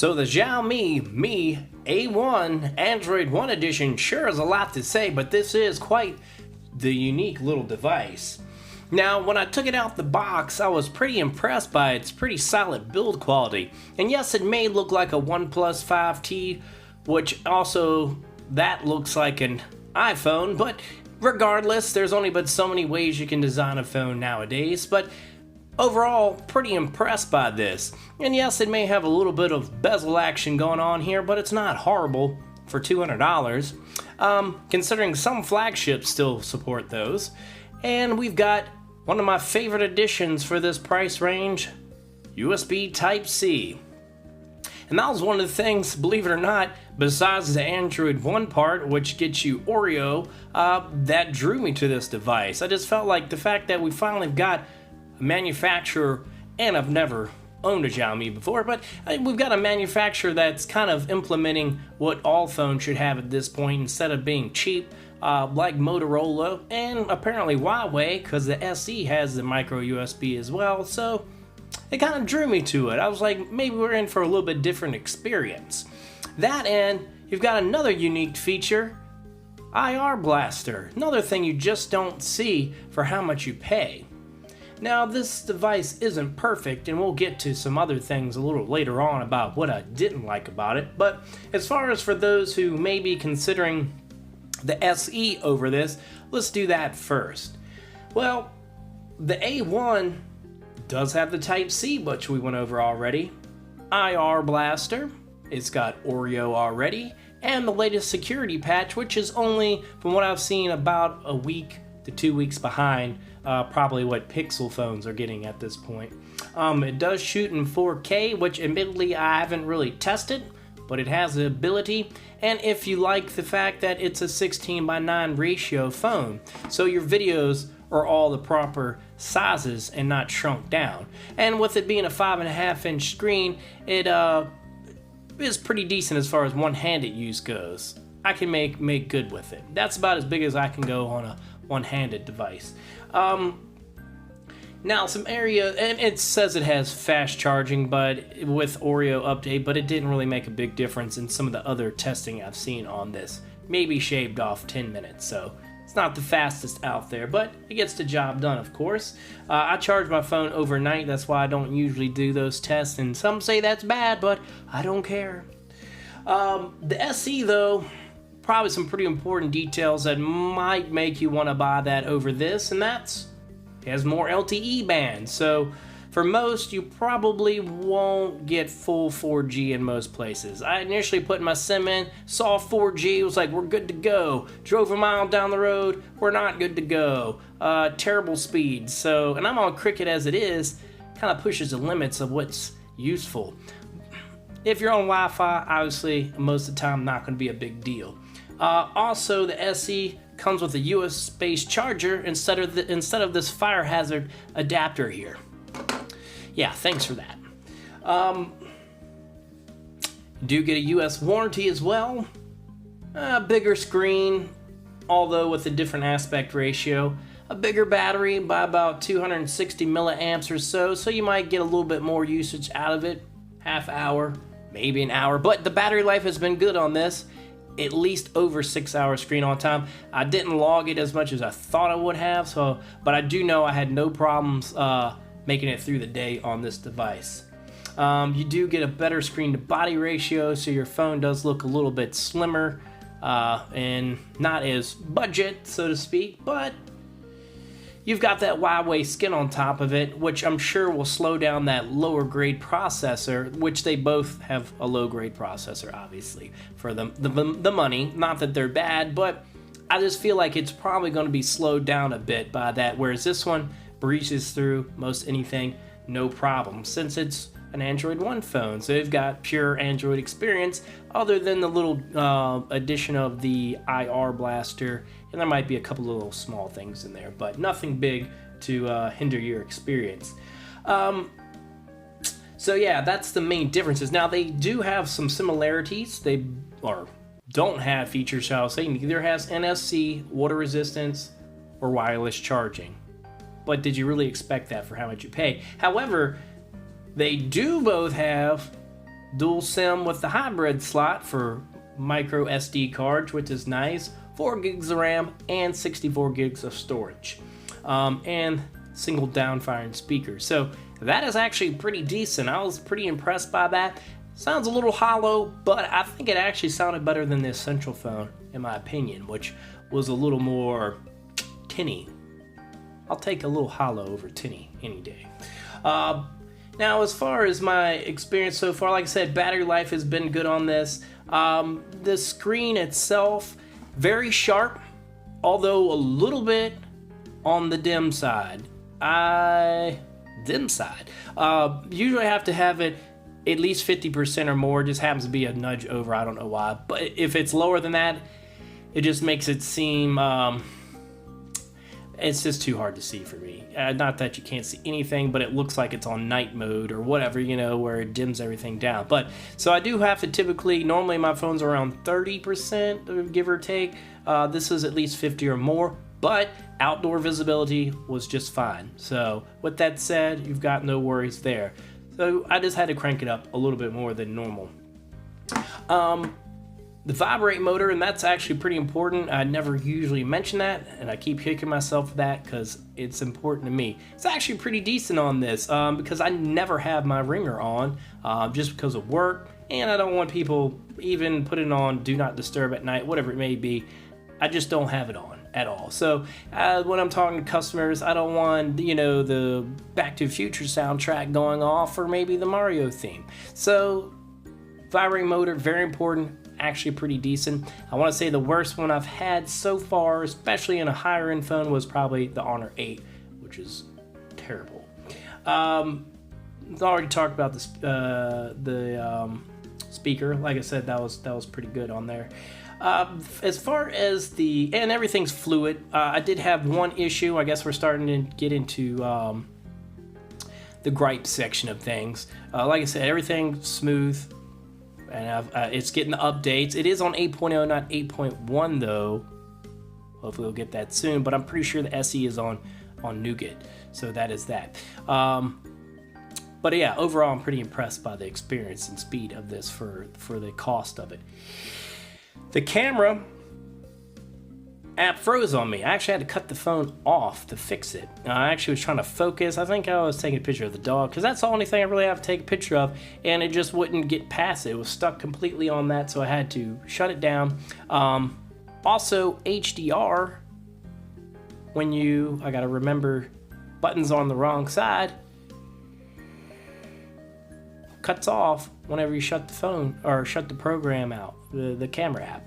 So the Xiaomi Mi A1 Android One Edition sure is a lot to say, but this is quite the unique little device. Now, when I took it out the box, I was pretty impressed by its pretty solid build quality. And yes, it may look like a OnePlus 5T, which also, that looks like an iPhone, but regardless, there's only but so many ways you can design a phone nowadays, but overall, pretty impressed by this. And yes, it may have a little bit of bezel action going on here, but it's not horrible for $200, considering some flagships still support those. And we've got one of my favorite additions for this price range, USB Type-C. And that was one of the things, believe it or not, besides the Android One part, which gets you Oreo, that drew me to this device. I just felt like the fact that we finally got a manufacturer, and I've never owned a Xiaomi before, but we've got a manufacturer that's kind of implementing what all phones should have at this point instead of being cheap, like Motorola and apparently Huawei, because the SE has the micro USB as well, so it kind of drew me to it. I was like, maybe we're in for a little bit different experience. That, and you've got another unique feature, IR Blaster, another thing you just don't see for how much you pay. Now, this device isn't perfect, and we'll get to some other things a little later on about what I didn't like about it, but as far as for those who may be considering the SE over this, let's do that first. Well, the A1 does have the Type-C, which we went over already, IR Blaster, it's got Oreo already, and the latest security patch, which is only, from what I've seen, about a week to 2 weeks behind probably what Pixel phones are getting at this point. It does shoot in 4K, which admittedly I haven't really tested, but it has the ability. And if you like the fact that it's a 16:9 ratio phone, so your videos are all the proper sizes and not shrunk down. And with it being a 5.5-inch screen, it is pretty decent as far as one-handed use goes. I can make good with it. That's about as big as I can go on a one-handed device. Now some area, and it says it has fast charging, but with Oreo update, but it didn't really make a big difference in some of the other testing I've seen on this. Maybe shaved off 10 minutes, so it's not the fastest out there, but it gets the job done, of course. I charge my phone overnight, that's why I don't usually do those tests, and some say that's bad, but I don't care. The SE, though, probably some pretty important details that might make you want to buy that over this, and that's it has more LTE bands. So for most, you probably won't get full 4G in most places. I initially put my SIM in, saw 4G, was like, we're good to go. Drove a mile down the road, we're not good to go. Terrible speeds. So, and I'm on Cricket as it is, kind of pushes the limits of what's useful. If you're on Wi-Fi, obviously, most of the time, not going to be a big deal. Also, the SE comes with a USB charger instead of this fire hazard adapter here. Yeah, thanks for that. Do get a US warranty as well. Bigger screen, although with a different aspect ratio. A bigger battery by about 260 milliamps or so, so you might get a little bit more usage out of it. Half hour, maybe an hour, but the battery life has been good on this. At least over 6 hours screen on time. I didn't log it as much as I thought I would have, but I do know I had no problems making it through the day on this device. You do get a better screen to body ratio, so your phone does look a little bit slimmer and not as budget, so to speak, but you've got that Huawei skin on top of it, which I'm sure will slow down that lower grade processor, which they both have a low grade processor, obviously, for the money. Not that they're bad, but I just feel like it's probably going to be slowed down a bit by that, whereas this one breezes through most anything, no problem, since it's an Android One phone. So they've got pure Android experience, other than the little addition of the IR Blaster, and there might be a couple of little small things in there, but nothing big to hinder your experience. So yeah, that's the main differences. Now they do have some similarities. They don't have features, shall I say. Neither has NFC, water resistance, or wireless charging. But did you really expect that for how much you pay? However, they do both have dual SIM with the hybrid slot for micro SD cards, which is nice. 4 gigs of RAM and 64 gigs of storage, and single downfiring speakers. So that is actually pretty decent. I was pretty impressed by that. Sounds a little hollow, but I think it actually sounded better than the Essential phone, in my opinion, which was a little more tinny. I'll take a little hollow over tinny any day. Now, as far as my experience so far, like I said, battery life has been good on this. The screen itself, very sharp, although a little bit on the dim side. Usually have to have it at least 50% or more. It just happens to be a nudge over. I don't know why. But if it's lower than that, it just makes it seem... it's just too hard to see for me. Not that you can't see anything, but it looks like it's on night mode or whatever, you know, where it dims everything down. But so I do have to typically, normally my phone's around 30%, give or take. This is at least 50 or more, but outdoor visibility was just fine. So with that said, you've got no worries there. So I just had to crank it up a little bit more than normal. The vibrate motor, and that's actually pretty important. I never usually mention that, and I keep kicking myself for that because it's important to me. It's actually pretty decent on this because I never have my ringer on just because of work, and I don't want people even putting on Do Not Disturb at night, whatever it may be. I just don't have it on at all. So when I'm talking to customers, I don't want, you know, the Back to the Future soundtrack going off or maybe the Mario theme. So vibrate motor, very important. Actually pretty decent. I want to say the worst one I've had so far, especially in a higher end phone, was probably the Honor 8, which is terrible. I already talked about this, the speaker. Like I said, that was pretty good on there. As far as and everything's fluid. I did have one issue. I guess we're starting to get into the gripe section of things. Like I said, everything's smooth. And it's getting the updates. It is on 8.0, not 8.1 though. Hopefully we'll get that soon. But I'm pretty sure the SE is on Nougat. So that is that. But yeah, overall I'm pretty impressed by the experience and speed of this for the cost of it. The camera app froze on me. I actually had to cut the phone off to fix it. I actually was trying to focus. I think I was taking a picture of the dog because that's the only thing I really have to take a picture of, and it just wouldn't get past it. It was stuck completely on that, so I had to shut it down. Also, HDR, I gotta remember buttons on the wrong side, cuts off whenever you shut the phone or shut the program out, the camera app.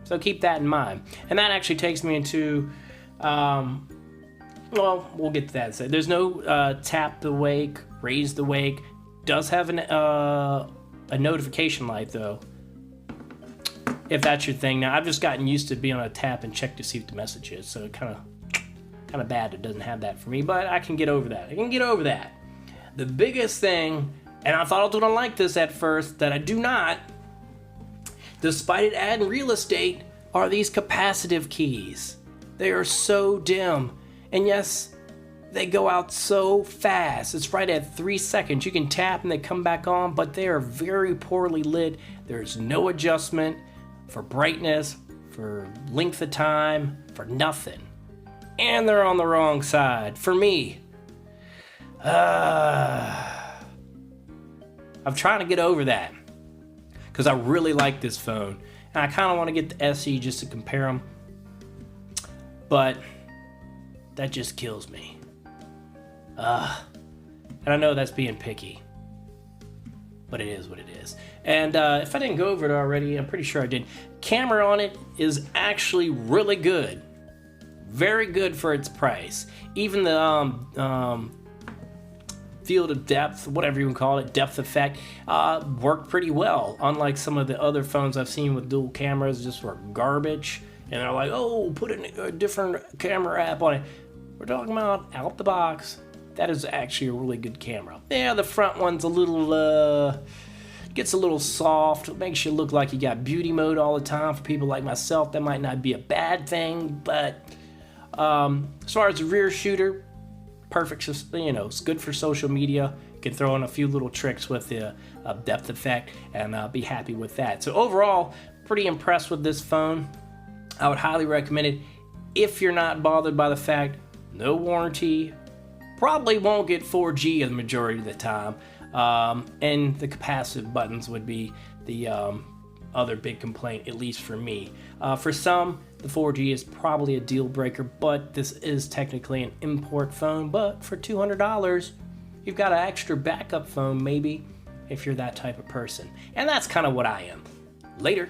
So keep that in mind. And that actually takes me into, well, we'll get to that. So there's no tap to wake, raise the wake. Does have a notification light though, if that's your thing. Now I've just gotten used to being on a tap and check to see what the message is. So kind of bad it doesn't have that for me, but I can get over that. The biggest thing, and I thought I was gonna like this at first, that I do not, despite it adding real estate, are these capacitive keys. They are so dim. And yes, they go out so fast. It's right at 3 seconds. You can tap and they come back on, but they are very poorly lit. There's no adjustment for brightness, for length of time, for nothing. And they're on the wrong side. For me, I'm trying to get over that, because I really like this phone. And I kind of want to get the SE just to compare them. But that just kills me. And I know that's being picky. But it is what it is. And if I didn't go over it already, I'm pretty sure I did. Camera on it is actually really good. Very good for its price. Even the field of depth, whatever you can call it, depth effect, worked pretty well. Unlike some of the other phones I've seen with dual cameras, just were garbage. And they're like, oh, put a different camera app on it. We're talking about out the box. That is actually a really good camera. Yeah, the front one's a little, gets a little soft. It makes you look like you got beauty mode all the time. For people like myself, that might not be a bad thing. But as far as the rear shooter, perfect, you know, it's good for social media. can throw in a few little tricks with the depth effect and be happy with that. So overall, pretty impressed with this phone. I would highly recommend it if you're not bothered by the fact no warranty, probably won't get 4G the majority of the time, and the capacitive buttons would be the other big complaint, at least for me. For some, the 4G is probably a deal breaker, but this is technically an import phone. But for $200, you've got an extra backup phone maybe, if you're that type of person. And that's kind of what I am. Later.